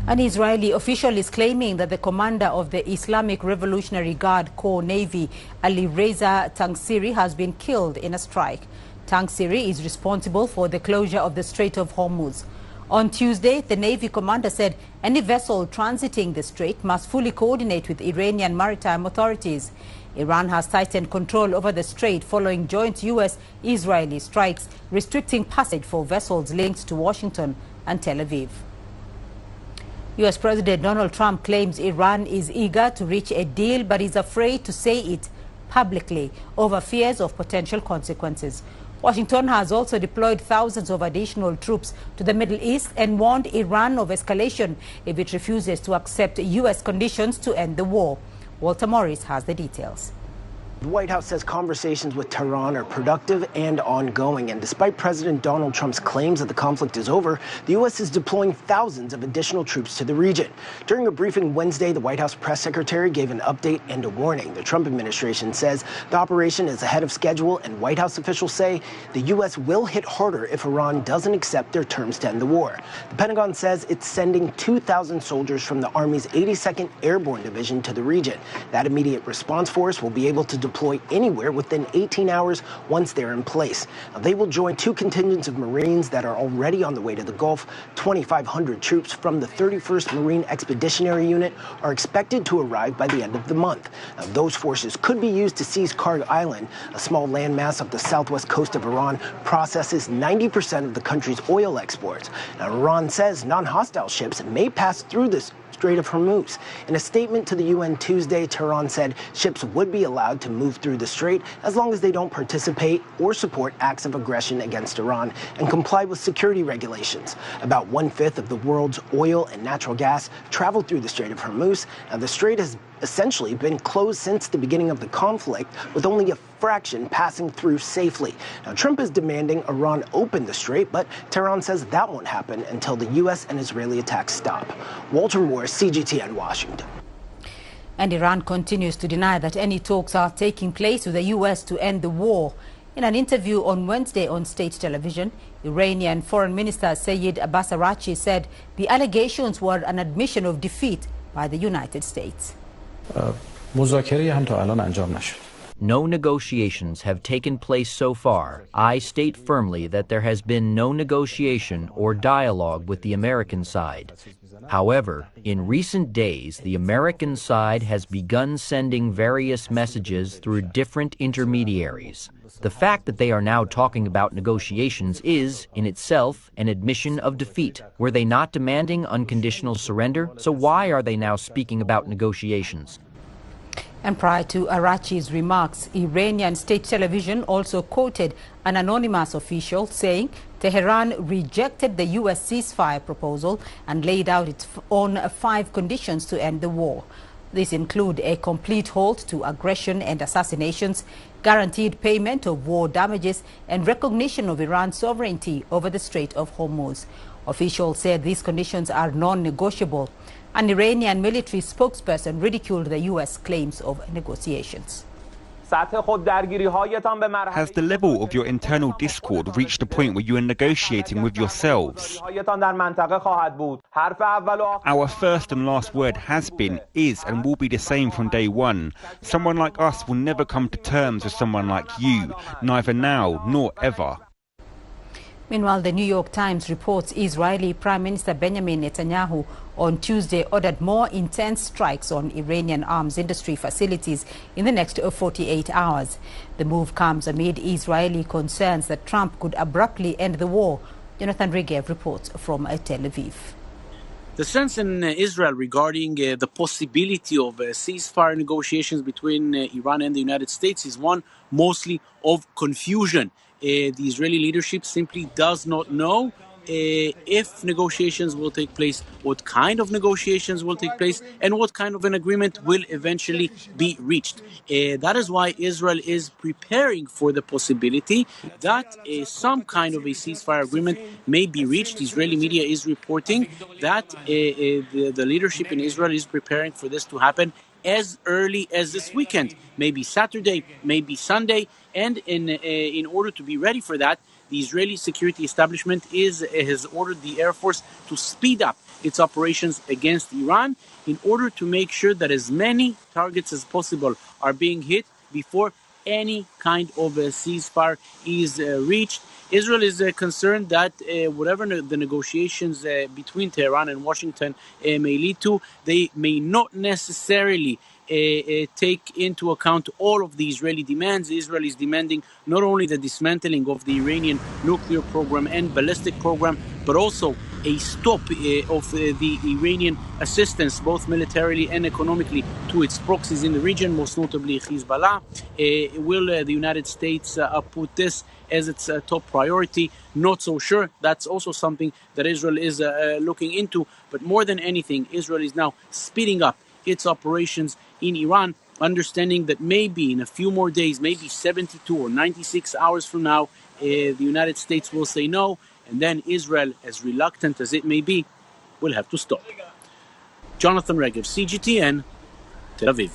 An Israeli official is claiming that the commander of the Islamic Revolutionary Guard Corps Navy, Ali Reza Tangsiri, has been killed in a strike. Tangsiri is responsible for the closure of the Strait of Hormuz. On Tuesday, the Navy commander said any vessel transiting the strait must fully coordinate with Iranian maritime authorities. Iran has tightened control over the strait following joint U.S.-Israeli strikes restricting passage for vessels linked to Washington and Tel Aviv. U.S. President Donald Trump claims Iran is eager to reach a deal but is afraid to say it publicly over fears of potential consequences. Washington has also deployed thousands of additional troops to the Middle East and warned Iran of escalation if it refuses to accept U.S. conditions to end the war. Walter Morris has the details. The White House says conversations with Tehran are productive and ongoing, and despite President Donald Trump's claims that the conflict is over, the U.S. is deploying thousands of additional troops to the region. During a briefing Wednesday, the White House press secretary gave an update and a warning. The Trump administration says the operation is ahead of schedule, and White House officials say the U.S. will hit harder if Iran doesn't accept their terms to end the war. The Pentagon says it's sending 2,000 soldiers from the Army's 82nd Airborne Division to the region. That immediate response force will be able to deploy anywhere within 18 hours once they're in place. Now, they will join two contingents of Marines that are already on the way to the Gulf. 2,500 troops from the 31st Marine Expeditionary Unit are expected to arrive by the end of the month. Now, those forces could be used to seize Karg Island, a small landmass off the southwest coast of Iran, processes 90% of the country's oil exports. Now, Iran says non-hostile ships may pass through this Strait of Hormuz. In a statement to the UN Tuesday, Tehran said ships would be allowed to move through the strait as long as they don't participate or support acts of aggression against Iran and comply with security regulations. About 1/5 of the world's oil and natural gas travel through the Strait of Hormuz. Now, the strait has essentially been closed since the beginning of the conflict, with only a fraction passing through safely. Now, Trump is demanding Iran open the strait, but Tehran says that won't happen until the U.S. and Israeli attacks stop. Walter Moore, CGTN, Washington. And Iran continues to deny that any talks are taking place with the U.S. to end the war. In an interview on Wednesday on state television, Iranian Foreign Minister Sayyid Abbas Araghchi said the allegations were an admission of defeat by the United States. No negotiations have taken place so far. I state firmly that there has been no negotiation or dialogue with the American side. However, in recent days, the American side has begun sending various messages through different intermediaries. The fact that they are now talking about negotiations is, in itself, an admission of defeat. Were they not demanding unconditional surrender? So why are they now speaking about negotiations? And prior to Araghchi's remarks, Iranian state television also quoted an anonymous official saying Tehran rejected the U.S. ceasefire proposal and laid out its own 5 conditions to end the war. These include a complete halt to aggression and assassinations, guaranteed payment of war damages, and recognition of Iran's sovereignty over the Strait of Hormuz. Officials said these conditions are non-negotiable. An Iranian military spokesperson ridiculed the U.S. claims of negotiations. Has the level of your internal discord reached a point where you are negotiating with yourselves? Our first and last word has been, is, and will be the same from day one. Someone like us will never come to terms with someone like you, neither now nor ever. Meanwhile, the New York Times reports Israeli Prime Minister Benjamin Netanyahu on Tuesday ordered more intense strikes on Iranian arms industry facilities in the next 48 hours. The move comes amid Israeli concerns that Trump could abruptly end the war. Jonathan Regev reports from Tel Aviv. The sense in Israel regarding the possibility of ceasefire negotiations between Iran and the United States is one mostly of confusion. The Israeli leadership simply does not know if negotiations will take place, what kind of negotiations will take place, and what kind of an agreement will eventually be reached. That is why Israel is preparing for the possibility that some kind of a ceasefire agreement may be reached. Israeli media is reporting that the leadership in Israel is preparing for this to happen as early as this weekend, maybe Saturday, maybe Sunday. And in order to be ready for that, the Israeli security establishment has ordered the Air Force to speed up its operations against Iran in order to make sure that as many targets as possible are being hit before any kind of a ceasefire is reached. Israel is concerned that whatever the negotiations between Tehran and Washington may lead to, they may not necessarily take into account all of the Israeli demands. Israel is demanding not only the dismantling of the Iranian nuclear program and ballistic program, but also a stop of the Iranian assistance, both militarily and economically, to its proxies in the region, most notably Hezbollah. Will the United States put this as its top priority? Not so sure. That's also something that Israel is looking into. But more than anything, Israel is now speeding up its operations in Iran, understanding that maybe in a few more days, maybe 72 or 96 hours from now, the United States will say no, and then Israel, as reluctant as it may be, will have to stop. Jonathan Regev, CGTN, Tel Aviv.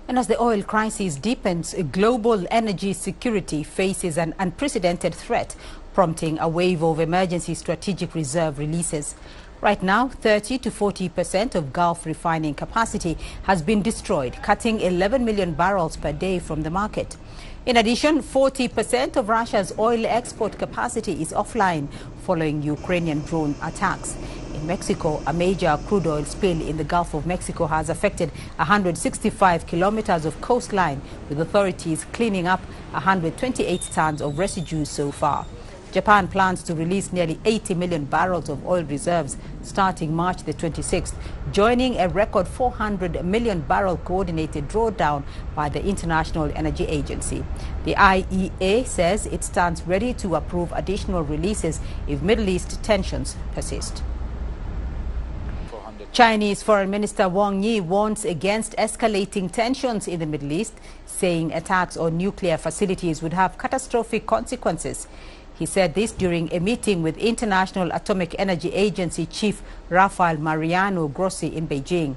And as the oil crisis deepens, global energy security faces an unprecedented threat, prompting a wave of emergency strategic reserve releases. Right now, 30 to 40% of Gulf refining capacity has been destroyed, cutting 11 million barrels per day from the market. In addition, 40% of Russia's oil export capacity is offline following Ukrainian drone attacks. In Mexico, a major crude oil spill in the Gulf of Mexico has affected 165 kilometers of coastline, with authorities cleaning up 128 tons of residues so far. Japan plans to release nearly 80 million barrels of oil reserves starting March the 26th, joining a record 400 million barrel coordinated drawdown by the International Energy Agency. The IEA says it stands ready to approve additional releases if Middle East tensions persist. Chinese Foreign Minister Wang Yi warns against escalating tensions in the Middle East, saying attacks on nuclear facilities would have catastrophic consequences. He said this during a meeting with International Atomic Energy Agency Chief Rafael Mariano Grossi in Beijing.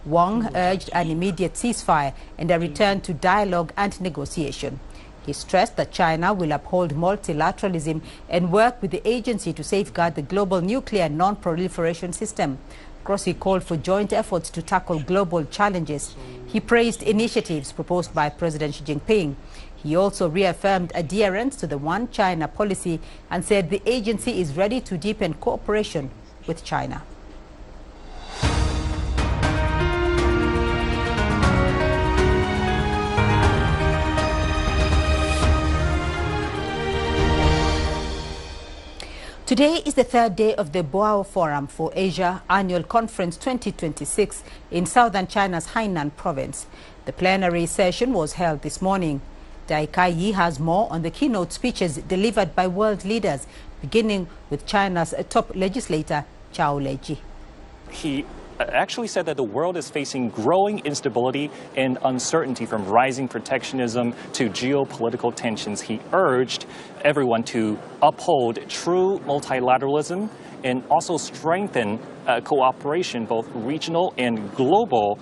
Wang urged an immediate ceasefire and a return to dialogue and negotiation. He stressed that China will uphold multilateralism and work with the agency to safeguard the global nuclear non-proliferation system. Grossi called for joint efforts to tackle global challenges. He praised initiatives proposed by President Xi Jinping. He also reaffirmed adherence to the One China policy and said the agency is ready to deepen cooperation with China. Today is the third day of the Boao Forum for Asia Annual Conference 2026 in southern China's Hainan province. The plenary session was held this morning. Dai Kai-yi has more on the keynote speeches delivered by world leaders, beginning with China's top legislator, Zhao Leji. He actually said that the world is facing growing instability and uncertainty, from rising protectionism to geopolitical tensions. He urged everyone to uphold true multilateralism and also strengthen cooperation, both regional and global,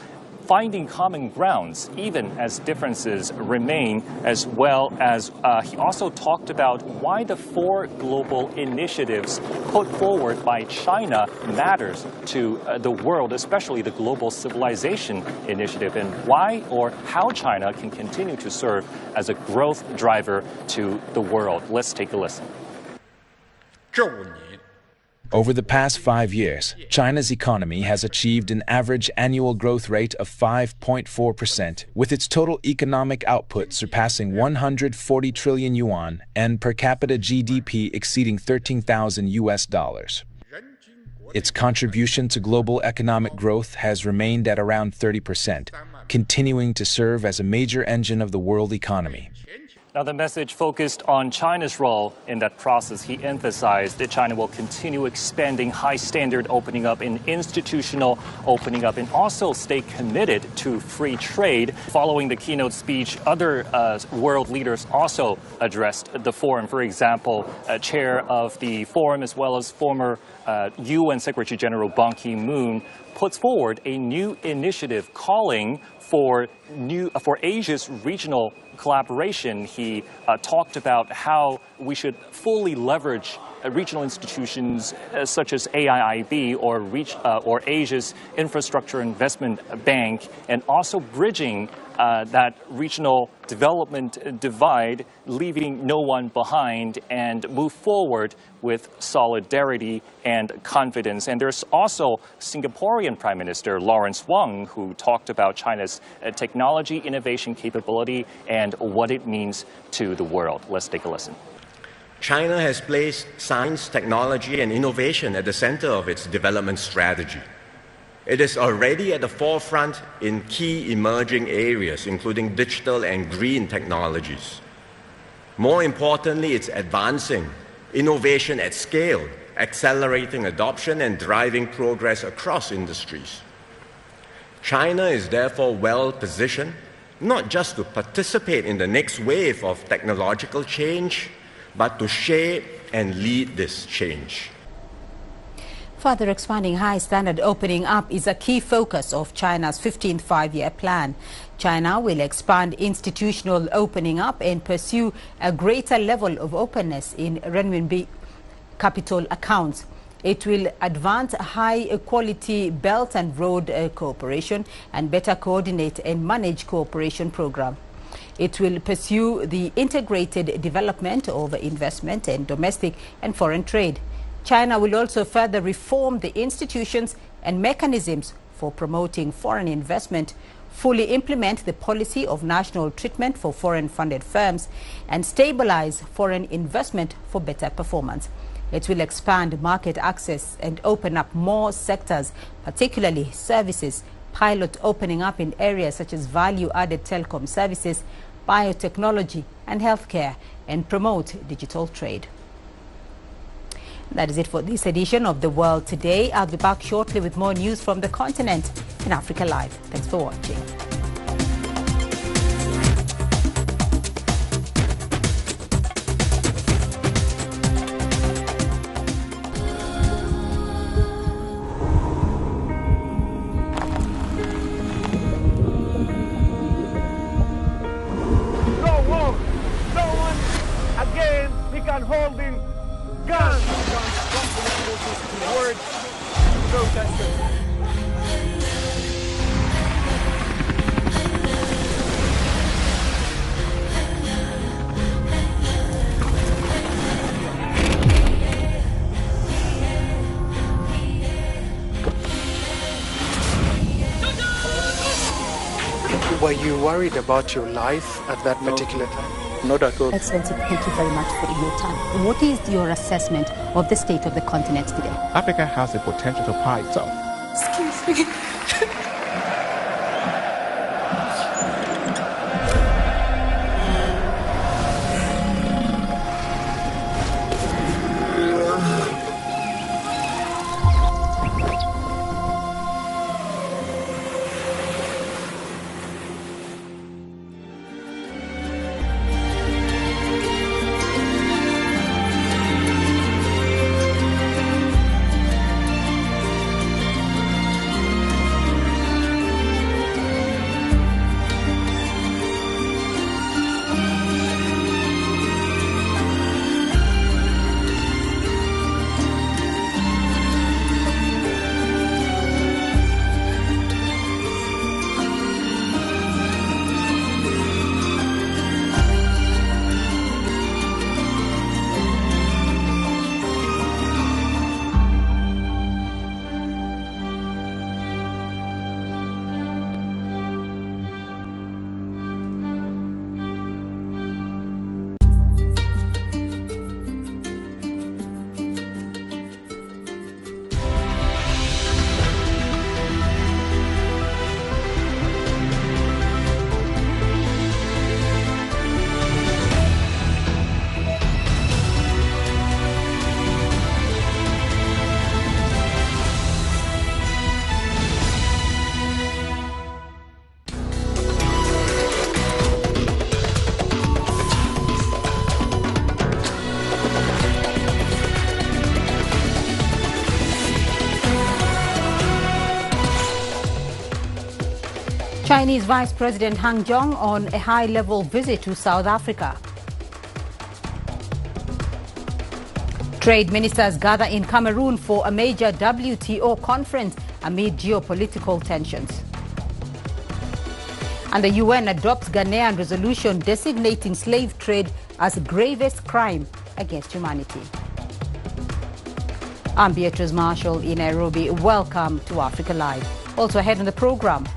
finding common grounds even as differences remain, as well as he also talked about why the 4 global initiatives put forward by China matters to the world, especially the Global Civilization Initiative, and why or how China can continue to serve as a growth driver to the world. Let's take a listen. Over the past 5 years, China's economy has achieved an average annual growth rate of 5.4%, with its total economic output surpassing 140 trillion yuan and per capita GDP exceeding $13,000. Its contribution to global economic growth has remained at around 30%, continuing to serve as a major engine of the world economy. Now, the message focused on China's role in that process. He emphasized that China will continue expanding high-standard opening up and institutional opening up, and also stay committed to free trade. Following the keynote speech, other world leaders also addressed the forum. For example, chair of the forum, as well as former UN Secretary General Ban Ki-moon, puts forward a new initiative calling for Asia's regional collaboration, he talked about how we should fully leverage regional institutions such as AIIB or Asia's Infrastructure Investment Bank, and also bridging that regional development divide, leaving no one behind, and move forward with solidarity and confidence. And there's also Singaporean Prime Minister Lawrence Wong, who talked about China's technology innovation capability and what it means to the world. Let's take a listen. China has placed science, technology, and innovation at the center of its development strategy. It is already at the forefront in key emerging areas, including digital and green technologies. More importantly, it's advancing innovation at scale, accelerating adoption and driving progress across industries. China is therefore well positioned not just to participate in the next wave of technological change, but to shape and lead this change. Further expanding high-standard opening up is a key focus of China's 15th five-year plan. China will expand institutional opening up and pursue a greater level of openness in renminbi capital accounts. It will advance high-quality Belt and Road cooperation and better coordinate and manage cooperation program. It will pursue the integrated development of investment and domestic and foreign trade. China will also further reform the institutions and mechanisms for promoting foreign investment, fully implement the policy of national treatment for foreign-funded firms, and stabilize foreign investment for better performance. It will expand market access and open up more sectors, particularly services, pilot opening up in areas such as value-added telecom services, biotechnology and healthcare, and promote digital trade. That is it for this edition of The World Today. I'll be back shortly with more news from the continent in Africa Live. Thanks for watching. Holding guns towards protesters. Were you worried about your life at that particular time? Not at all. Excellency, thank you very much for your time. What is your assessment of the state of the continent today? Africa has the potential to power itself. Excuse me. Chinese Vice President Zheng on a high-level visit to South Africa. Trade ministers gather in Cameroon for a major WTO conference amid geopolitical tensions. And the UN adopts Ghanaian resolution designating slave trade as the gravest crime against humanity. I'm Beatrice Marshall in Nairobi. Welcome to Africa Live. Also ahead on the program.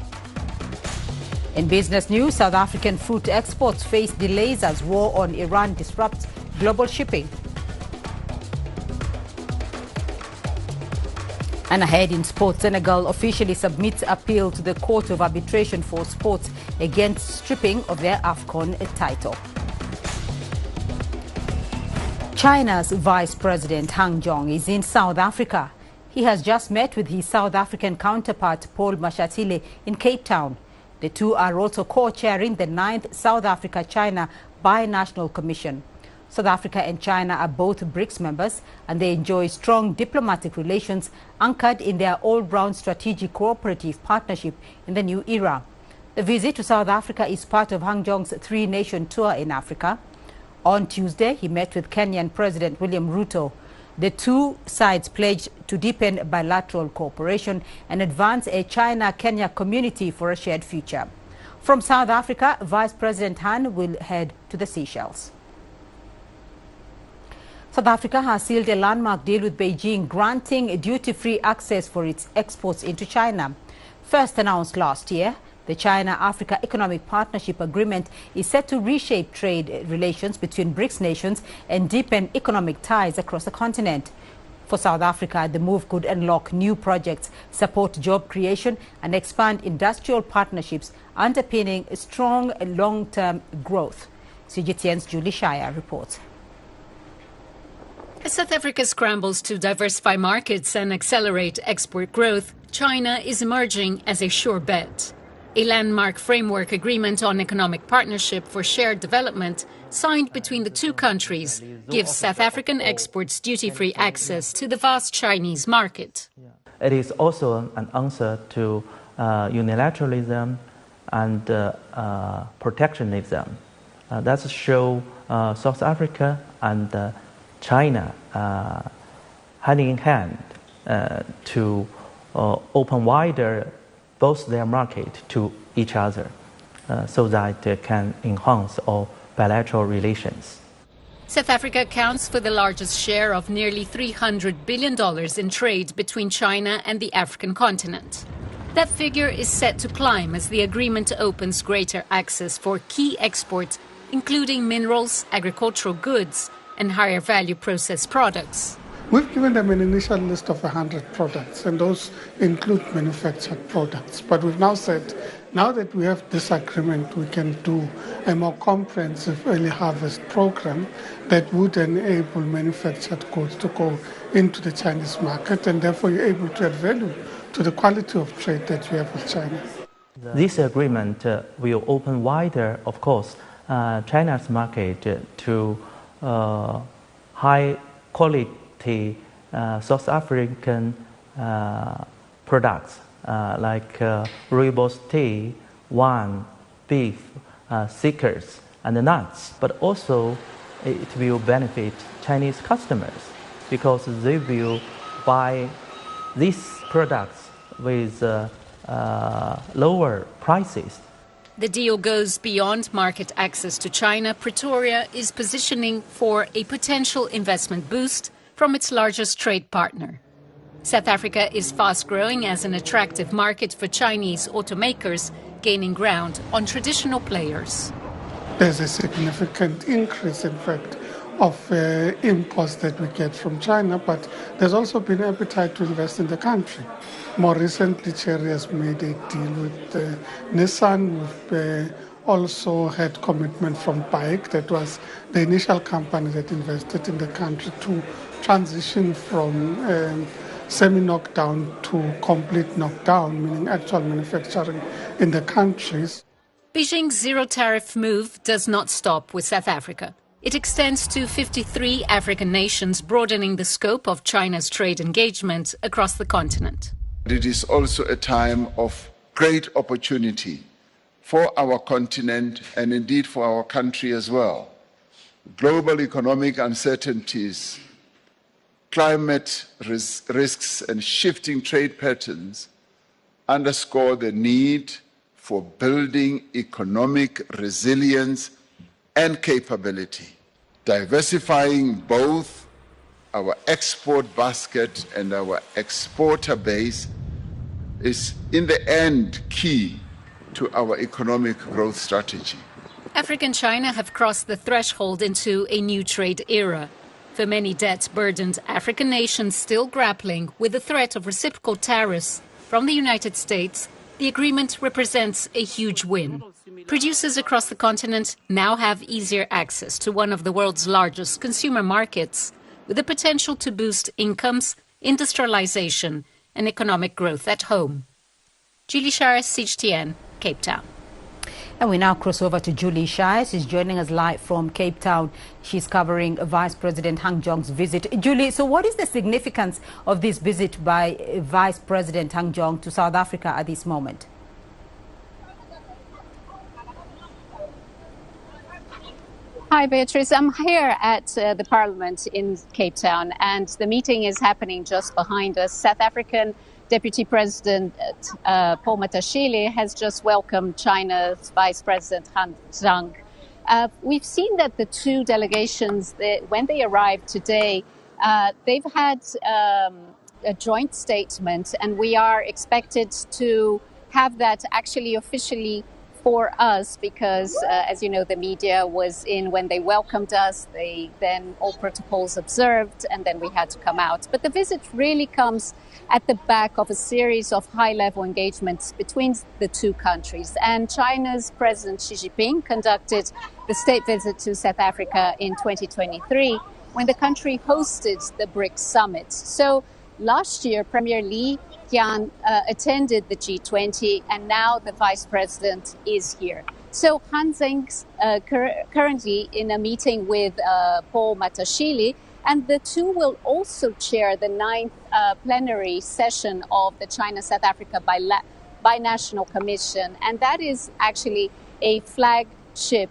In business news, South African fruit exports face delays as war on Iran disrupts global shipping. And ahead in sports, Senegal officially submits appeal to the Court of Arbitration for Sports against stripping of their AFCON title. China's Vice President Zheng is in South Africa. He has just met with his South African counterpart Paul Mashatile in Cape Town. The two are also co-chairing the 9th South Africa-China Binational Commission. South Africa and China are both BRICS members, and they enjoy strong diplomatic relations anchored in their all-round strategic cooperative partnership in the new era. The visit to South Africa is part of Zheng's three-nation tour in Africa. On Tuesday, he met with Kenyan President William Ruto. The two sides pledged to deepen bilateral cooperation and advance a China-Kenya community for a shared future. From South Africa, Vice President Han will head to the Seychelles. South Africa has sealed a landmark deal with Beijing, granting duty-free access for its exports into China. First announced last year, the China-Africa Economic Partnership Agreement is set to reshape trade relations between BRICS nations and deepen economic ties across the continent. For South Africa, the move could unlock new projects, support job creation and expand industrial partnerships, underpinning strong long-term growth. CGTN's Julie Shire reports. As South Africa scrambles to diversify markets and accelerate export growth, China is emerging as a sure bet. A landmark framework agreement on economic partnership for shared development signed between the two countries gives South African exports duty-free access to the vast Chinese market. It is also an answer to unilateralism and protectionism. That shows South Africa and China hand in hand to open wider both their market to each other so that they can enhance our bilateral relations. South Africa accounts for the largest share of nearly $300 billion in trade between China and the African continent. That figure is set to climb as the agreement opens greater access for key exports, including minerals, agricultural goods, and higher value processed products. We've given them an initial list of 100 products, and those include manufactured products. But we've now said, now that we have this agreement, we can do a more comprehensive early harvest program that would enable manufactured goods to go into the Chinese market, and therefore you're able to add value to the quality of trade that we have with China. This agreement will open wider, of course, China's market to high quality South African products like rooibos tea, wine, beef, thickers, and nuts. But also it will benefit Chinese customers because they will buy these products with lower prices. The deal goes beyond market access to China. Pretoria is positioning for a potential investment boost from its largest trade partner. South Africa is fast growing as an attractive market for Chinese automakers, gaining ground on traditional players. There's a significant increase, in fact, of imports that we get from China, but there's also been appetite to invest in the country. More recently, Chery has made a deal with Nissan. We've also had commitment from Bike, that was the initial company that invested in the country, to transition from semi-knockdown to complete knockdown, meaning actual manufacturing in the countries. Beijing's zero-tariff move does not stop with South Africa. It extends to 53 African nations, broadening the scope of China's trade engagement across the continent. It is also a time of great opportunity for our continent and indeed for our country as well. Global economic uncertainties, climate risks, and shifting trade patterns underscore the need for building economic resilience and capability. Diversifying both our export basket and our exporter base is, in the end, key to our economic growth strategy. Africa and China have crossed the threshold into a new trade era. For many debt-burdened African nations still grappling with the threat of reciprocal tariffs from the United States, the agreement represents a huge win. Producers across the continent now have easier access to one of the world's largest consumer markets, with the potential to boost incomes, industrialization, and economic growth at home. Julie Shires, CGTN, Cape Town. And we now cross over to Julie Shires. She's joining us live from Cape Town. She's covering Vice President Han Zheng's visit. Julie, so what is the significance of this visit by Vice President Han Zheng to South Africa at this moment? Hi, Beatrice. I'm here at the Parliament in Cape Town, and the meeting is happening just behind us. South African Deputy President Paul Mashatile has just welcomed China's Vice President Han Zheng. We've seen that the two delegations, when they arrived today, they've had a joint statement, and we are expected to have that actually officially for us because, as you know, the media was in when they welcomed us. They then all protocols observed, and then we had to come out. But the visit really comes at the back of a series of high-level engagements between the two countries. And China's President Xi Jinping conducted the state visit to South Africa in 2023 when the country hosted the BRICS summit. So last year, Premier Li Qiang attended the G20, and now the Vice President is here. So Han Zheng's currently in a meeting with Paul Mashatile, and the two will also chair the 9th plenary session of the China-South Africa Binational Commission. And that is actually a flagship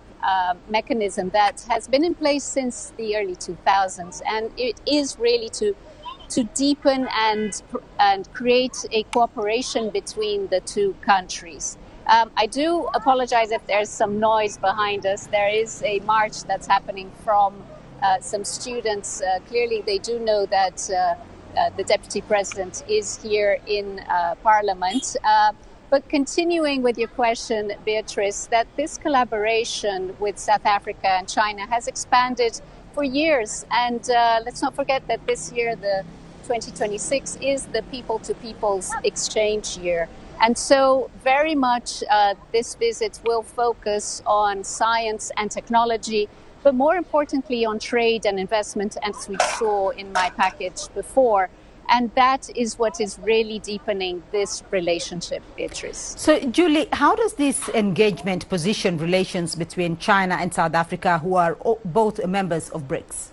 mechanism that has been in place since the early 2000s. And it is really to deepen and create a cooperation between the two countries. I do apologize if there's some noise behind us. There is a march that's happening from some students. Clearly, they do know that the Deputy President is here in Parliament. But continuing with your question, Beatrice, that this collaboration with South Africa and China has expanded for years. And let's not forget that this year, the 2026, is the people-to-people's exchange year. And so very much this visit will focus on science and technology, but more importantly on trade and investment, as we saw in my package before. And that is what is really deepening this relationship, Beatrice. So, Julie, how does this engagement position relations between China and South Africa, who are both members of BRICS?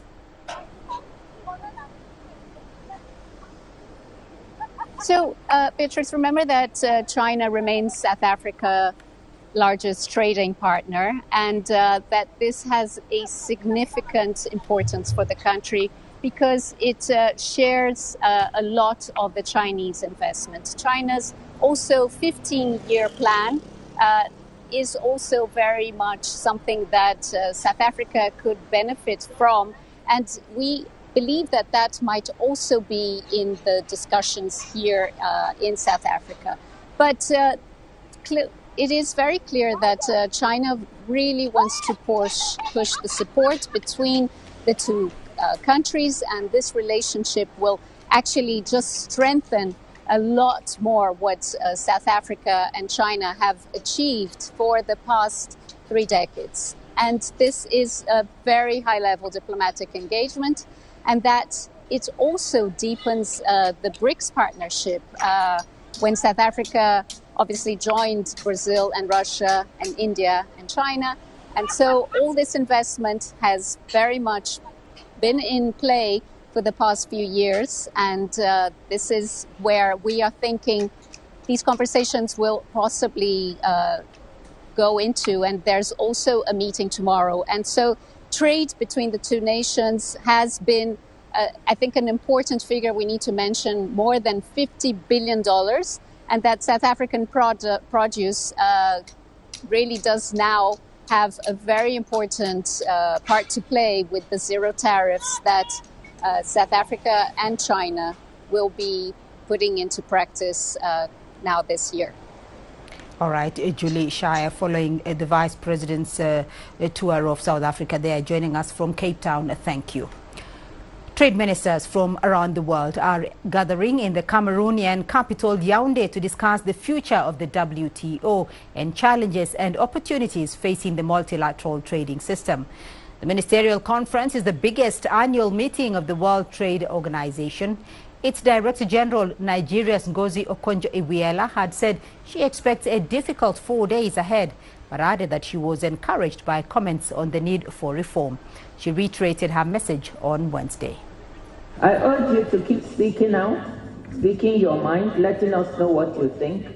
So, Beatrice, remember that China remains South Africa's largest trading partner, and that this has a significant importance for the country because it shares a lot of the Chinese investment. China's also 15-year plan is also very much something that South Africa could benefit from, and we believe that that might also be in the discussions here in South Africa. But it is very clear that China really wants to push the support between the two countries, and this relationship will actually just strengthen a lot more what South Africa and China have achieved for the past 3 decades. And this is a very high-level diplomatic engagement, and that it also deepens the BRICS partnership when South Africa obviously joined Brazil and Russia and India and China. And so all this investment has very much been in play for the past few years. And this is where we are thinking these conversations will possibly go into, and there's also a meeting tomorrow. And so trade between the two nations has been, I think, an important figure we need to mention, more than $50 billion, and that South African produce really does now have a very important part to play with the zero tariffs that South Africa and China will be putting into practice now this year. All right, Julie Shire, following the Vice President's tour of South Africa, they are joining us from Cape Town. Thank you. Trade ministers from around the world are gathering in the Cameroonian capital Yaoundé to discuss the future of the WTO and challenges and opportunities facing the multilateral trading system. The ministerial conference is the biggest annual meeting of the World Trade Organization. Its Director General, Nigeria's Ngozi Okonjo-Iweala, had said she expects a difficult 4 days ahead, but added that she was encouraged by comments on the need for reform. She reiterated her message on Wednesday. I urge you to keep speaking out, speaking your mind, letting us know what you think.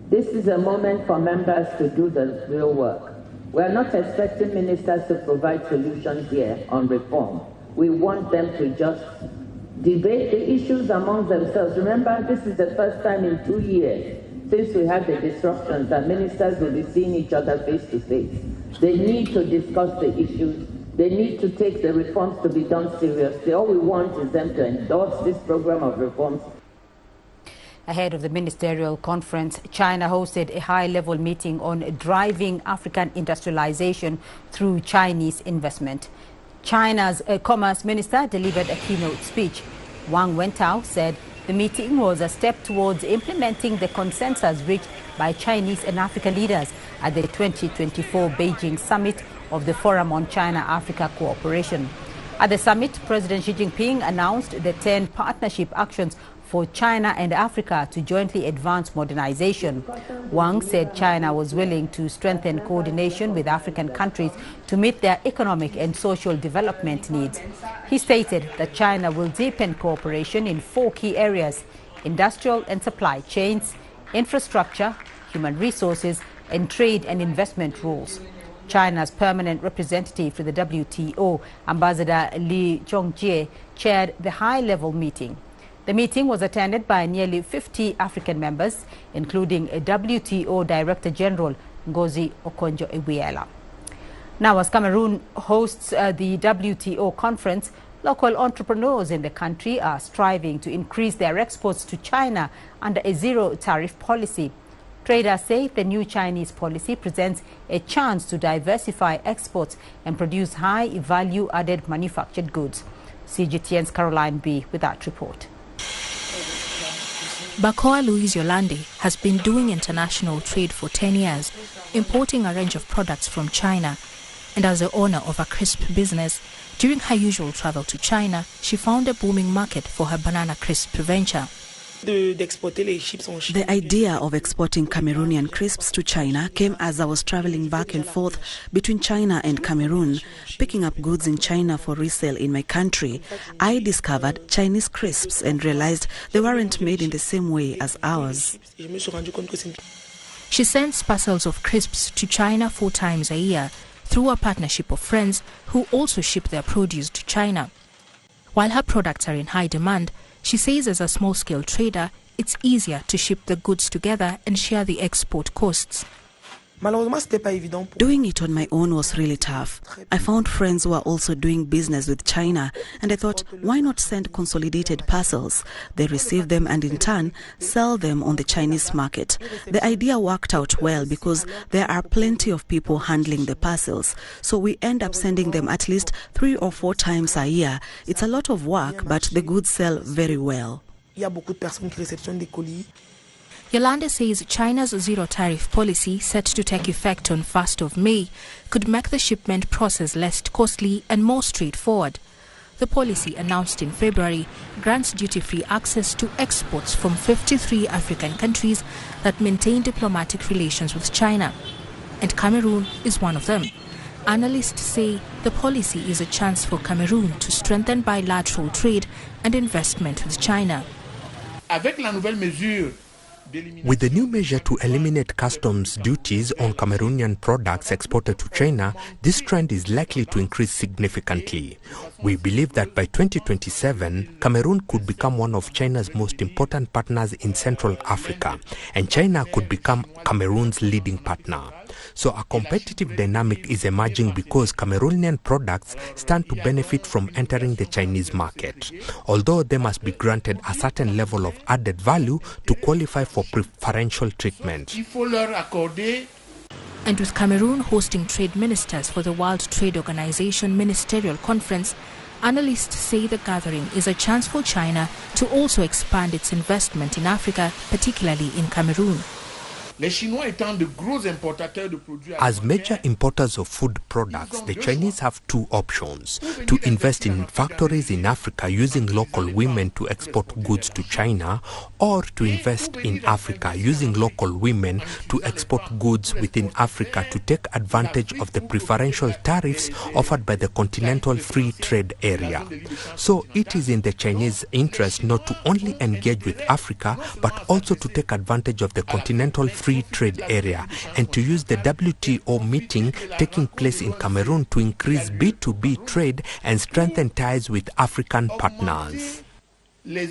This is a moment for members to do the real work. We are not expecting ministers to provide solutions here on reform. We want them to just debate the issues among themselves. Remember, this is the first time in 2 years since we had the disruptions that ministers will be seeing each other face to face. They need to discuss the issues. They need to take the reforms to be done seriously. All we want is them to endorse this program of reforms. Ahead of the ministerial conference, China hosted a high-level meeting on driving African industrialization through Chinese investment. China's Commerce Minister delivered a keynote speech. Wang Wentao said the meeting was a step towards implementing the consensus reached by Chinese and African leaders at the 2024 Beijing Summit of the Forum on China-Africa Cooperation. At the summit, President Xi Jinping announced the 10 partnership actions for China and Africa to jointly advance modernization. Wang said China was willing to strengthen coordination with African countries to meet their economic and social development needs. He stated that China will deepen cooperation in 4 key areas: industrial and supply chains, infrastructure, human resources, and trade and investment rules. China's permanent representative to the WTO, Ambassador Li Zhongjie, chaired the high-level meeting. The meeting was attended by nearly 50 African members, including a WTO Director General Ngozi Okonjo-Iweala. Now, as Cameroon hosts the WTO conference, local entrepreneurs in the country are striving to increase their exports to China under a zero-tariff policy. Traders say the new Chinese policy presents a chance to diversify exports and produce high-value-added manufactured goods. CGTN's Caroline B. with that report. Bacoa Louise Yolande has been doing international trade for 10 years, importing a range of products from China. And as the owner of a crisp business, during her usual travel to China, she found a booming market for her banana crisp venture. The idea of exporting Cameroonian crisps to China came as I was traveling back and forth between China and Cameroon, picking up goods in China for resale in my country. I discovered Chinese crisps and realized they weren't made in the same way as ours. She sends parcels of crisps to China 4 times a year through a partnership of friends who also ship their produce to China. While her products are in high demand, she says as a small-scale trader, it's easier to ship the goods together and share the export costs. Doing it on my own was really tough. I found friends who were also doing business with China, and I thought, why not send consolidated parcels? They receive them and in turn sell them on the Chinese market. The idea worked out well because there are plenty of people handling the parcels, so we end up sending them at least 3 or 4 times a year. It's a lot of work, but the goods sell very well. Yolande says China's zero-tariff policy, set to take effect on 1st of May, could make the shipment process less costly and more straightforward. The policy, announced in February, grants duty-free access to exports from 53 African countries that maintain diplomatic relations with China. And Cameroon is one of them. Analysts say the policy is a chance for Cameroon to strengthen bilateral trade and investment with China. Avec la nouvelle mesure With the new measure to eliminate customs duties on Cameroonian products exported to China, this trend is likely to increase significantly. We believe that by 2027, Cameroon could become one of China's most important partners in Central Africa, and China could become Cameroon's leading partner. So a competitive dynamic is emerging because Cameroonian products stand to benefit from entering the Chinese market, although they must be granted a certain level of added value to qualify for preferential treatment. And with Cameroon hosting trade ministers for the World Trade Organization Ministerial Conference, analysts say the gathering is a chance for China to also expand its investment in Africa, particularly in Cameroon. As major importers of food products, the Chinese have two options: to invest in factories in Africa using local women to export goods to China, or to invest in Africa using local women to export goods within Africa to take advantage of the preferential tariffs offered by the Continental Free Trade Area. So it is in the Chinese interest not to only engage with Africa, but also to take advantage of the Continental Free Trade Area and to use the WTO meeting taking place in Cameroon to increase B2B trade and strengthen ties with African partners. By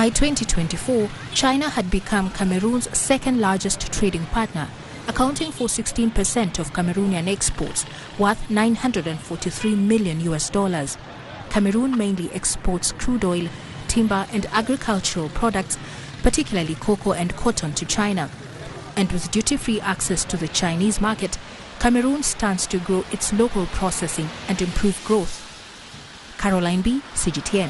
2024, China had become Cameroon's second largest trading partner, accounting for 16% of Cameroonian exports, worth $943 million. Cameroon mainly exports crude oil, timber and agricultural products, particularly cocoa and cotton, to China. And with duty-free access to the Chinese market, Cameroon stands to grow its local processing and improve growth. Caroline B., CGTN.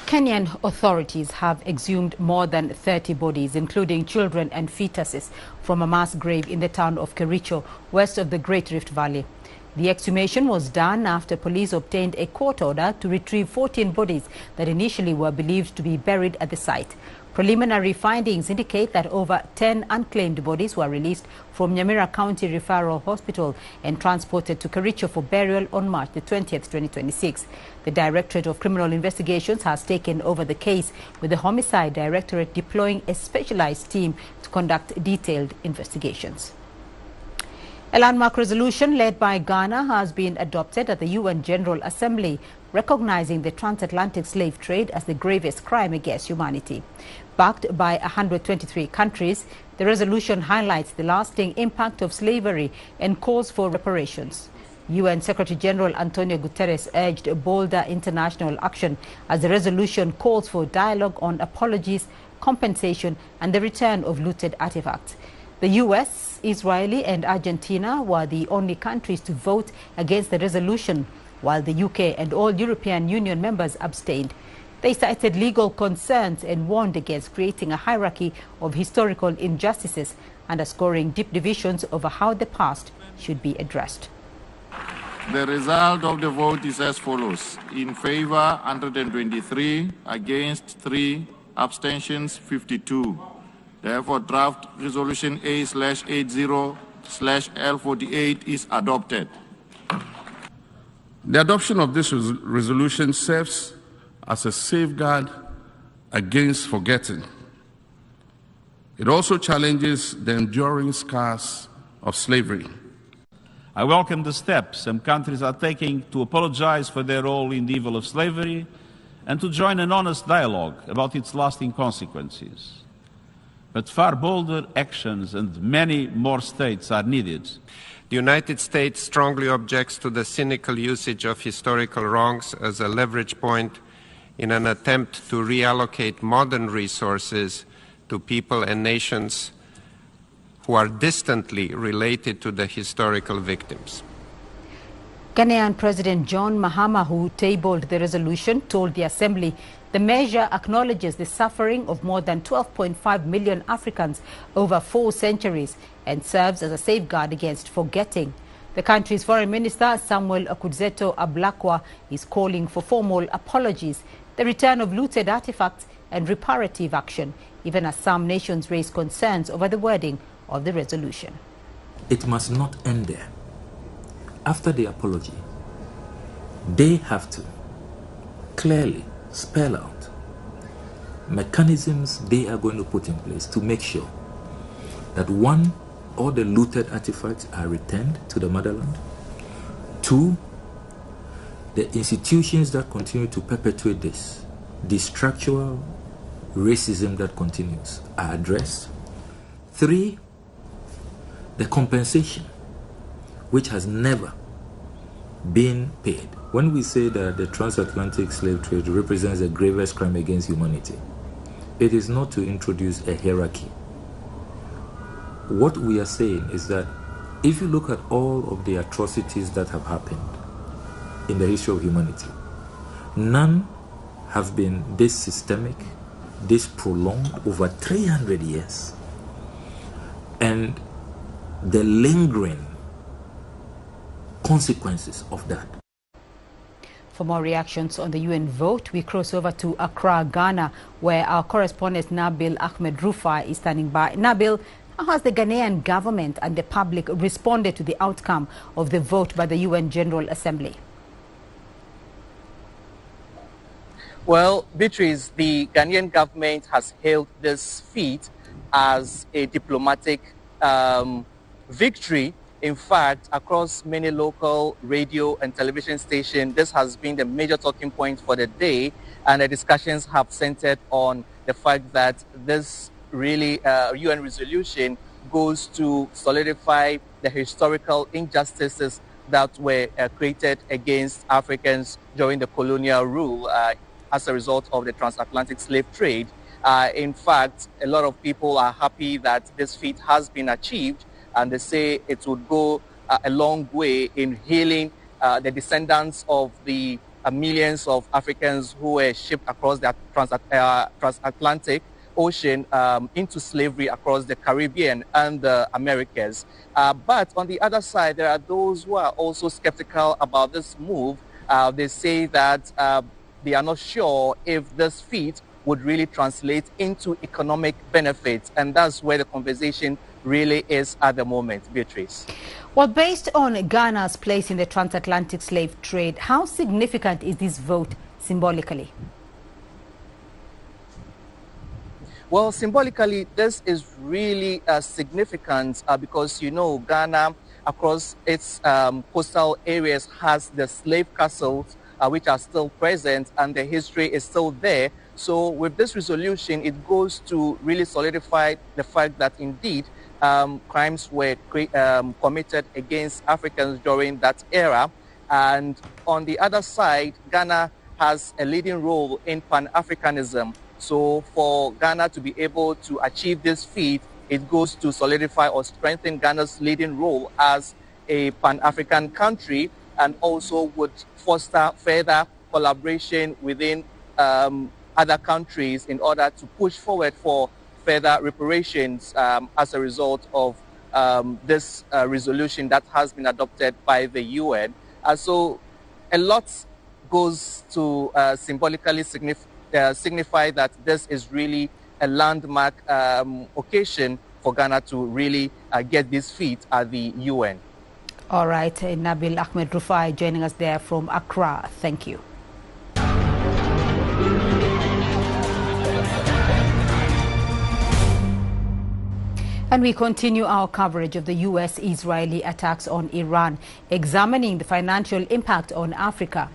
Kenyan authorities have exhumed more than 30 bodies, including children and fetuses, from a mass grave in the town of Kericho, west of the Great Rift Valley. The exhumation was done after police obtained a court order to retrieve 14 bodies that initially were believed to be buried at the site. Preliminary findings indicate that over 10 unclaimed bodies were released from Nyamira County Referral Hospital and transported to Kericho for burial on March the 20th, 2026. The Directorate of Criminal Investigations has taken over the case, with the Homicide Directorate deploying a specialized team to conduct detailed investigations. A landmark resolution led by Ghana has been adopted at the UN General Assembly, recognizing the transatlantic slave trade as the gravest crime against humanity. Backed by 123 countries, the resolution highlights the lasting impact of slavery and calls for reparations. UN Secretary General Antonio Guterres urged bolder international action as the resolution calls for dialogue on apologies, compensation and the return of looted artifacts. The US, Israel and Argentina were the only countries to vote against the resolution, while the UK and all European Union members abstained. They cited legal concerns and warned against creating a hierarchy of historical injustices, underscoring deep divisions over how the past should be addressed. The result of the vote is as follows. In favor, 123, against 3, abstentions 52. Therefore, draft resolution A/80/L48 is adopted. The adoption of this resolution serves as a safeguard against forgetting. It also challenges the enduring scars of slavery. I welcome the steps some countries are taking to apologize for their role in the evil of slavery and to join an honest dialogue about its lasting consequences. But far bolder actions and many more states are needed. The United States strongly objects to the cynical usage of historical wrongs as a leverage point in an attempt to reallocate modern resources to people and nations who are distantly related to the historical victims. Ghanaian President John Mahama, who tabled the resolution, told the Assembly the measure acknowledges the suffering of more than 12.5 million Africans over 4 centuries and serves as a safeguard against forgetting. The country's Foreign Minister, Samuel Okudzeto Ablakwa, is calling for formal apologies, the return of looted artifacts and reparative action, even as some nations raise concerns over the wording of the resolution. It must not end there. After the apology, they have to clearly spell out mechanisms they are going to put in place to make sure that, one, all the looted artifacts are returned to the motherland. Two, the institutions that continue to perpetuate this, the structural racism that continues, are addressed. Three, the compensation, which has never been paid. When we say that the transatlantic slave trade represents the gravest crime against humanity, it is not to introduce a hierarchy. What we are saying is that if you look at all of the atrocities that have happened in the history of humanity, none have been this systemic, this prolonged over 300 years, and the lingering consequences of that. For more reactions on the UN vote, we cross over to Accra, Ghana, where our correspondent Nabil Ahmed Rufai is standing by. Nabil, how has the Ghanaian government and the public responded to the outcome of the vote by the UN General Assembly? Well, Beatrice, the Ghanaian government has hailed this feat as a diplomatic victory. In fact, across many local radio and television stations, this has been the major talking point for the day, and the discussions have centered on the fact that this really UN resolution goes to solidify the historical injustices that were created against Africans during the colonial rule as a result of the transatlantic slave trade. In fact, a lot of people are happy that this feat has been achieved, and they say it would go a long way in healing the descendants of the millions of Africans who were shipped across the transatlantic ocean into slavery across the Caribbean and the Americas. But on the other side, there are those who are also skeptical about this move. They say that they are not sure if this feat would really translate into economic benefits, and that's where the conversation really is at the moment, Beatrice. Well, based on Ghana's place in the transatlantic slave trade, how significant is this vote symbolically? Well, symbolically, this is really significant because, you know, Ghana, across its coastal areas, has the slave castles which are still present, and the history is still there. So with this resolution, it goes to really solidify the fact that indeed crimes were committed against Africans during that era. And on the other side, Ghana has a leading role in Pan-Africanism. So for Ghana to be able to achieve this feat, it goes to solidify or strengthen Ghana's leading role as a Pan-African country, and also would foster further collaboration within other countries in order to push forward for further reparations as a result of this resolution that has been adopted by the UN. So a lot goes to symbolically signify that this is really a landmark occasion for Ghana to really get this feat at the UN. All right, Nabil Ahmed Rufai joining us there from Accra. Thank you. And we continue our coverage of the U.S.-Israeli attacks on Iran, examining the financial impact on Africa.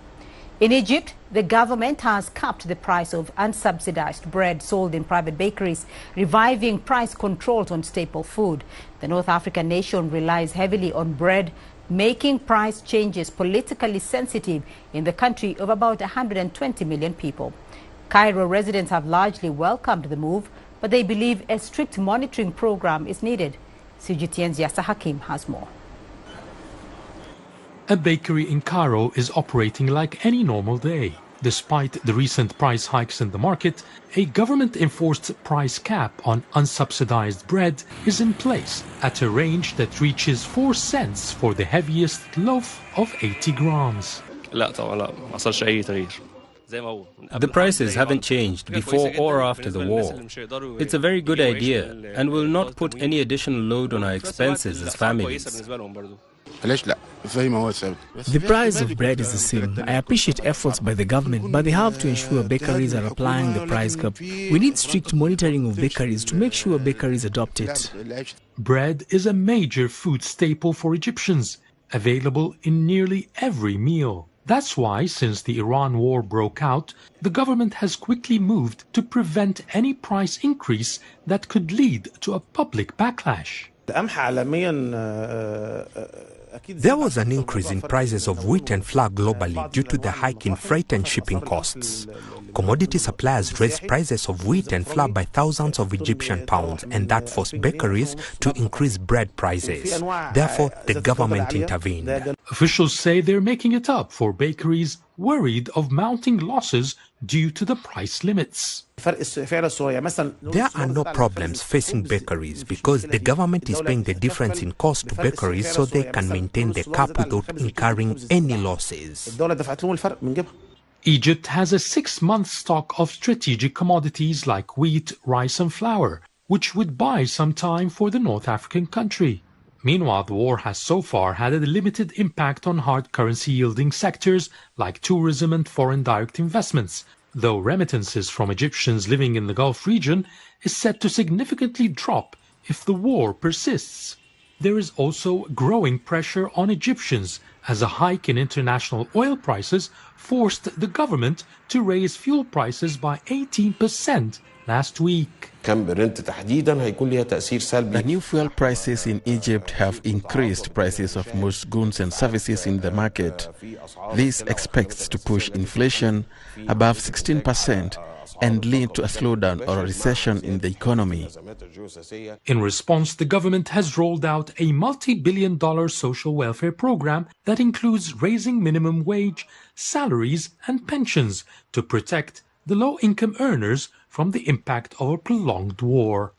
In Egypt, the government has capped the price of unsubsidized bread sold in private bakeries, reviving price controls on staple food. The North African nation relies heavily on bread, making price changes politically sensitive in the country of about 120 million people. Cairo residents have largely welcomed the move, but they believe a strict monitoring program is needed. CGTN's Yasser Hakim has more. A bakery in Cairo is operating like any normal day. Despite the recent price hikes in the market, a government-enforced price cap on unsubsidized bread is in place at a range that reaches 4 cents for the heaviest loaf of 80 grams. The prices haven't changed before or after the war. It's a very good idea and will not put any additional load on our expenses as families. The price of bread is the same. I appreciate efforts by the government, but they have to ensure bakeries are applying the price cap. We need strict monitoring of bakeries to make sure bakeries adopt it. Bread is a major food staple for Egyptians, available in nearly every meal. That's why, since the Iran war broke out, the government has quickly moved to prevent any price increase that could lead to a public backlash. There was an increase in prices of wheat and flour globally due to the hike in freight and shipping costs. Commodity suppliers raised prices of wheat and flour by thousands of Egyptian pounds, and that forced bakeries to increase bread prices. Therefore, the government intervened. Officials say they're making it up for bakeries worried of mounting losses due to the price limits. There are no problems facing bakeries because the government is paying the difference in cost to bakeries so they can maintain the cap without incurring any losses. Egypt has a 6-month stock of strategic commodities like wheat, rice and flour, which would buy some time for the North African country. Meanwhile, the war has so far had a limited impact on hard currency yielding sectors like tourism and foreign direct investments, though remittances from Egyptians living in the Gulf region is set to significantly drop if the war persists. There is also growing pressure on Egyptians as a hike in international oil prices forced the government to raise fuel prices by 18% last week. The new fuel prices in Egypt have increased prices of most goods and services in the market. This expects to push inflation above 16% and lead to a slowdown or a recession in the economy. In response, the government has rolled out a multi-billion-dollar social welfare program that includes raising minimum wage, salaries and pensions to protect the low-income earners from the impact of a prolonged war.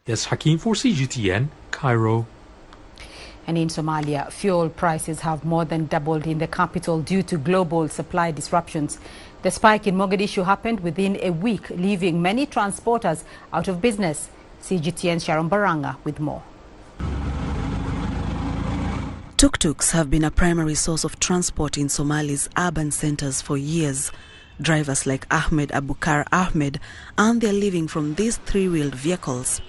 Yes, Hakeem for CGTN, Cairo. And in Somalia, fuel prices have more than doubled in the capital due to global supply disruptions. The spike in Mogadishu happened within a week, leaving many transporters out of business. CGTN's Sharon Baranga with more. Tuk-tuks have been a primary source of transport in Somali's urban centers for years. Drivers like Ahmed Abukar Ahmed earn their living from these three-wheeled vehicles.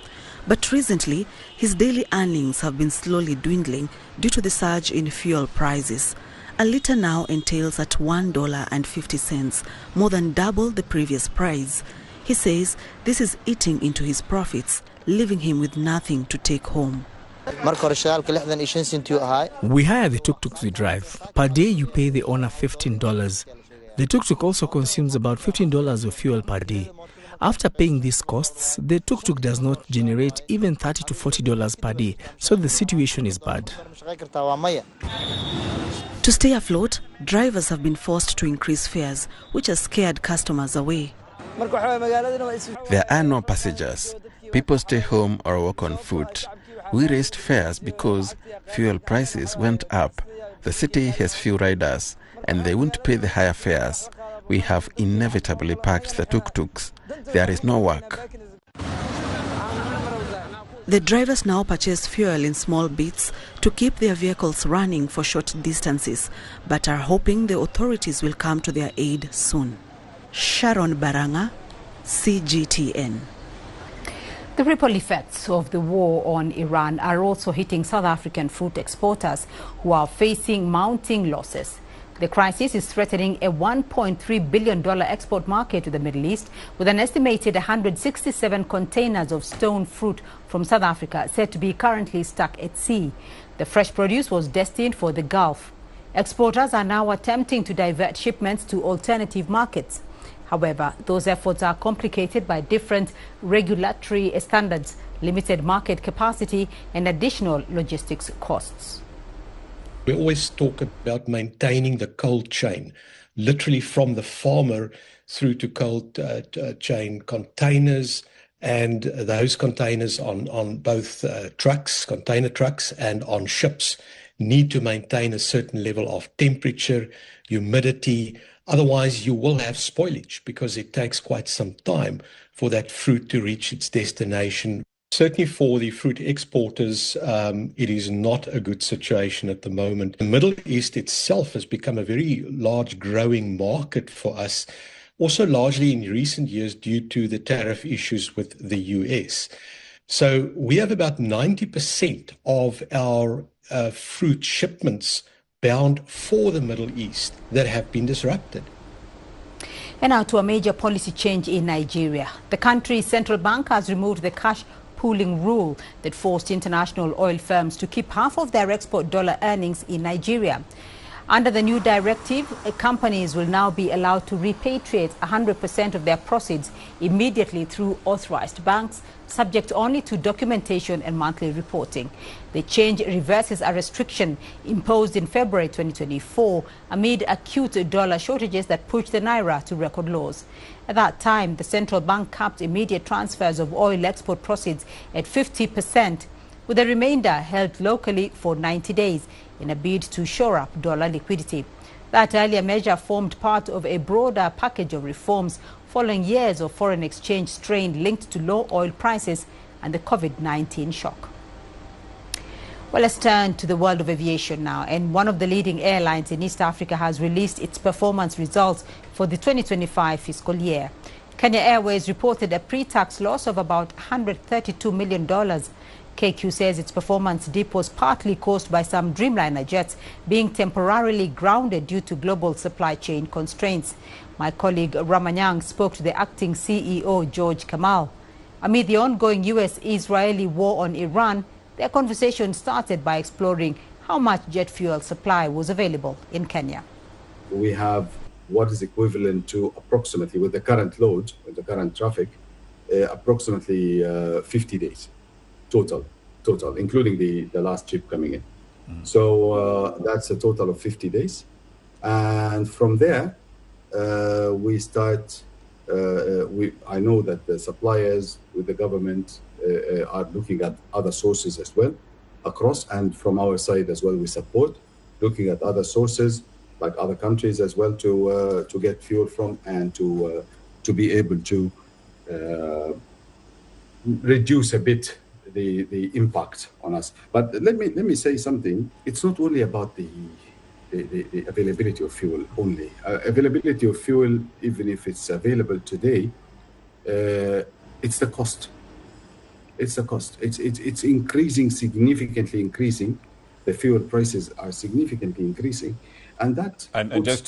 But recently, his daily earnings have been slowly dwindling due to the surge in fuel prices. A litre now entails at $1.50, more than double the previous price. He says this is eating into his profits, leaving him with nothing to take home. We hire the tuk-tuks we drive. Per day you pay the owner $15. The tuk-tuk also consumes about $15 of fuel per day. After paying these costs, the tuk-tuk does not generate even $30 to $40 per day, so the situation is bad. To stay afloat, drivers have been forced to increase fares, which has scared customers away. There are no passengers. People stay home or walk on foot. We raised fares because fuel prices went up. The city has few riders, and they won't pay the higher fares. We have inevitably parked the tuk-tuks. There is no work. The drivers now purchase fuel in small bits to keep their vehicles running for short distances, but are hoping the authorities will come to their aid soon. Sharon Baranga, CGTN. The ripple effects of the war on Iran are also hitting South African fruit exporters who are facing mounting losses. The crisis is threatening a $1.3 billion export market to the Middle East, with an estimated 167 containers of stone fruit from South Africa said to be currently stuck at sea. The fresh produce was destined for the Gulf. Exporters are now attempting to divert shipments to alternative markets. However, those efforts are complicated by different regulatory standards, limited market capacity, and additional logistics costs. We always talk about maintaining the cold chain, literally from the farmer through to cold chain containers, and those containers on both trucks, container trucks, and on ships need to maintain a certain level of temperature, humidity. Otherwise, you will have spoilage because it takes quite some time for that fruit to reach its destination. Certainly for the fruit exporters, it is not a good situation at the moment. The Middle East itself has become a very large growing market for us, also largely in recent years due to the tariff issues with the US. So we have about 90% of our fruit shipments bound for the Middle East that have been disrupted. And now to a major policy change in Nigeria. The country's central bank has removed the cash pooling rule that forced international oil firms to keep half of their export dollar earnings in Nigeria. Under the new directive, companies will now be allowed to repatriate 100% of their proceeds immediately through authorized banks, subject only to documentation and monthly reporting. The change reverses a restriction imposed in February 2024 amid acute dollar shortages that pushed the naira to record lows. At that time, the central bank capped immediate transfers of oil export proceeds at 50%, with the remainder held locally for 90 days in a bid to shore up dollar liquidity. That earlier measure formed part of a broader package of reforms following years of foreign exchange strain linked to low oil prices and the COVID-19 shock. Well, let's turn to the world of aviation now. And one of the leading airlines in East Africa has released its performance results for the 2025 fiscal year. Kenya Airways reported a pre-tax loss of about $132 million. KQ says its performance dip was partly caused by some Dreamliner jets being temporarily grounded due to global supply chain constraints. My colleague Ramanyang spoke to the acting CEO, George Kamal. Amid the ongoing US-Israeli war on Iran, their conversation started by exploring how much jet fuel supply was available in Kenya. We have what is equivalent to approximately, with the current load, with the current traffic, approximately 50 days. Total, including the last trip coming in. So that's a total of 50 days. And from there, we start, I know that the suppliers with the government are looking at other sources as well across, and from our side as well, we support looking at other sources like other countries as well to get fuel from, and to be able to reduce a bit the impact on us. But let me say something. It's not only about the availability of fuel only. Availability of fuel, even if it's available today, it's the cost. It's the cost. It's increasing, significantly increasing. The fuel prices are significantly increasing. And that just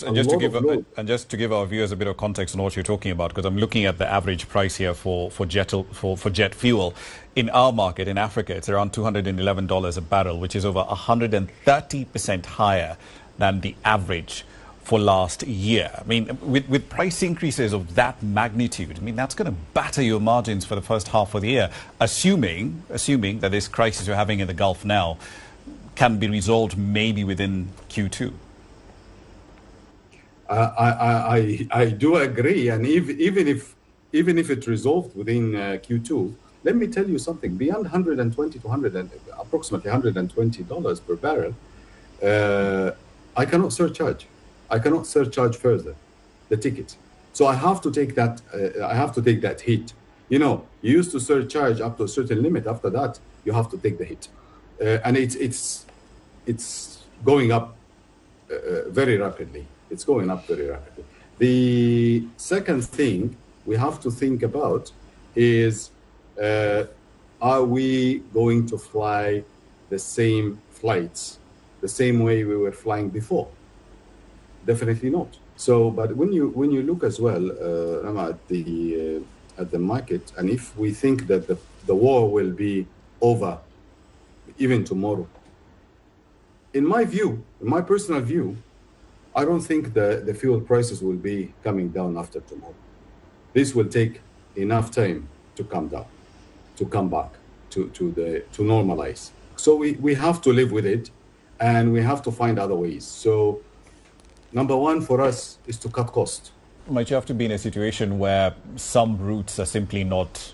to give our viewers a bit of context on what you're talking about, because I'm looking at the average price here for jet fuel in our market in Africa. It's around $211 a barrel, which is over 130% higher than the average for last year. I mean, with price increases of that magnitude, I mean, that's going to batter your margins for the first half of the year, assuming that this crisis we're having in the Gulf now can be resolved maybe within Q2. I do agree, and even if it's resolved within Q2, let me tell you something. Beyond approximately $120 per barrel, I cannot surcharge. I cannot surcharge further the ticket. So I have to take that. I have to take that hit. You know, you used to surcharge up to a certain limit. After that, you have to take the hit, and it's going up very rapidly. It's going up very rapidly. The second thing we have to think about is, are we going to fly the same flights, the same way we were flying before? Definitely not. So, but when you look as well at the market, and if we think that the war will be over even tomorrow, in my view, in my personal view, I don't think the fuel prices will be coming down after tomorrow. This will take enough time to come down, to come back to normalize. So we have to live with it, and we have to find other ways. So number one for us is to cut costs. Might you have to be in a situation where some routes are simply not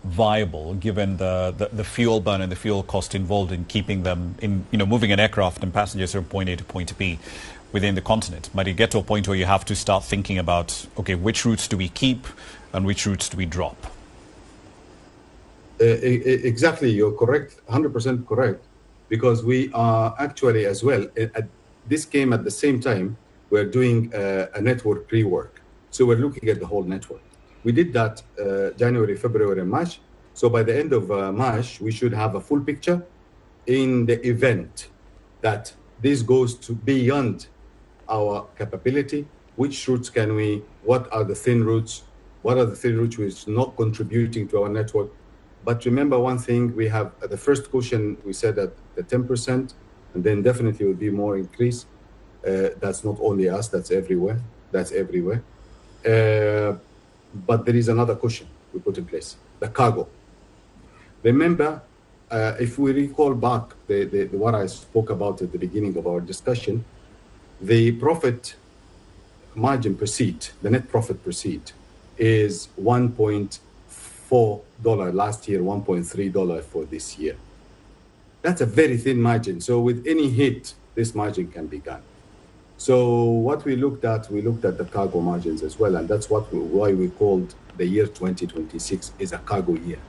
viable, given the fuel burn and the fuel cost involved in keeping them in, moving an aircraft and passengers from point A to point B within the continent? Might you get to a point where you have to start thinking about, okay, which routes do we keep and which routes do we drop? Exactly, you're correct, 100% correct, because we are actually as well, this came at the same time, we're doing a network pre-work. So we're looking at the whole network. We did that January, February, and March. So by the end of March, we should have a full picture in the event that this goes to beyond our capability. Which routes can we, what are the thin routes? What are the thin routes which are not contributing to our network? But remember one thing, we have the first cushion, we said that the 10%, and then definitely will be more increase. That's not only us, that's everywhere. That's everywhere. But there is another cushion we put in place, the cargo. Remember, if we recall back what I spoke about at the beginning of our discussion, the profit margin per seat, the net profit per seat, is $1.4 last year, $1.3 for this year. That's a very thin margin. So with any hit, this margin can be gone. So what we looked at the cargo margins as well, and that's why we called the year 2026 is a cargo year.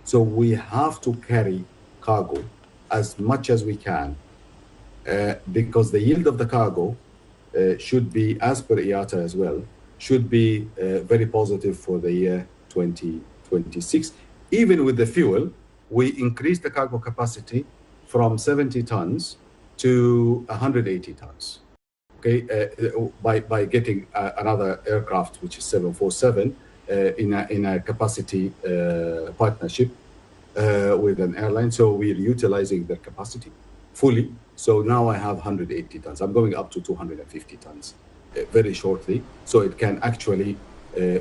So we have to carry cargo as much as we can, because the yield of the cargo should be, as per IATA as well, should be very positive for the year 2026. Even with the fuel, we increased the cargo capacity from 70 tons to 180 tons. Okay, by getting another aircraft, which is 747, in a capacity partnership with an airline. So we're utilizing their capacity fully. So now I have 180 tons. I'm going up to 250 tons very shortly. So it can actually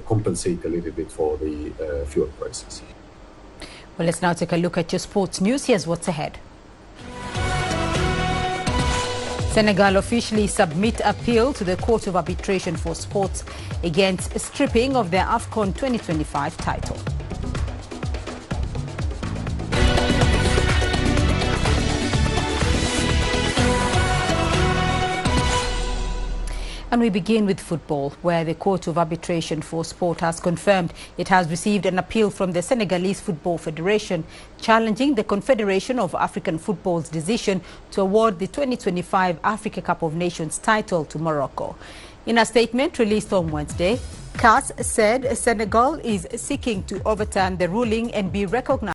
compensate a little bit for the fuel prices. Well, let's now take a look at your sports news. Here's what's ahead. Senegal officially submit appeal to the Court of Arbitration for Sports against stripping of their AFCON 2025 title. And we begin with football, where the Court of Arbitration for Sport has confirmed it has received an appeal from the Senegalese Football Federation challenging the Confederation of African Football's decision to award the 2025 Africa Cup of Nations title to Morocco. In a statement released on Wednesday, CAS said Senegal is seeking to overturn the ruling and be recognized